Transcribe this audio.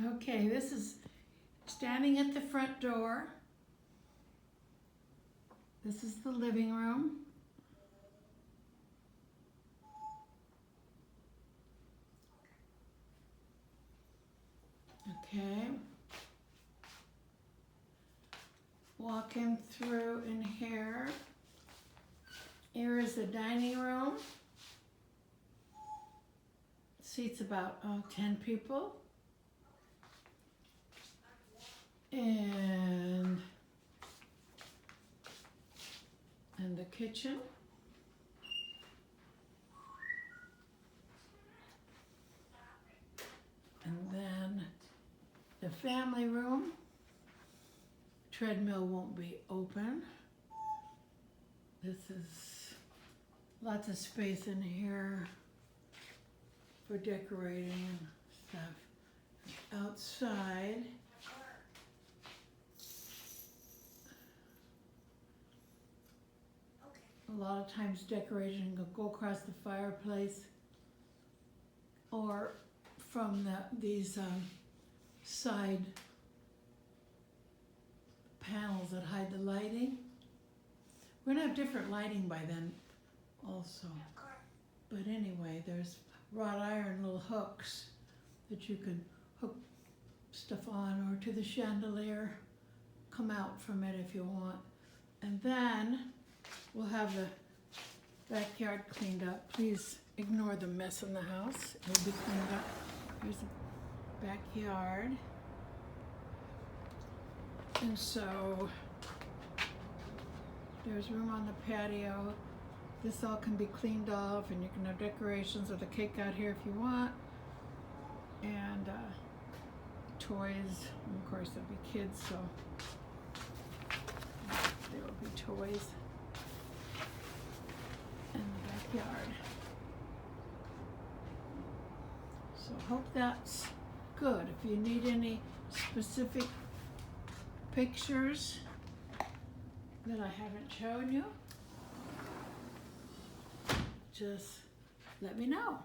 Okay, this is standing at the front door. This is the living room. Okay. Walking through in here. Here is the dining room. Seats about 10 people. And the kitchen. And then the family room. Treadmill won't be open. This is lots of space in here for decorating and stuff. Outside, a lot of times decoration will go across the fireplace or from these side panels that hide the lighting. We're gonna have different lighting by then also. But anyway, there's wrought iron little hooks that you can hook stuff on, or to the chandelier, come out from it if you want. And then we'll have the backyard cleaned up. Please ignore the mess in the house. It'll be cleaned up. Here's the backyard. And so there's room on the patio. This all can be cleaned off, and you can have decorations of the cake out here if you want. And toys, and of course there'll be kids, so there will be toys in the backyard. So hope that's good. If you need any specific pictures that I haven't shown you, just let me know.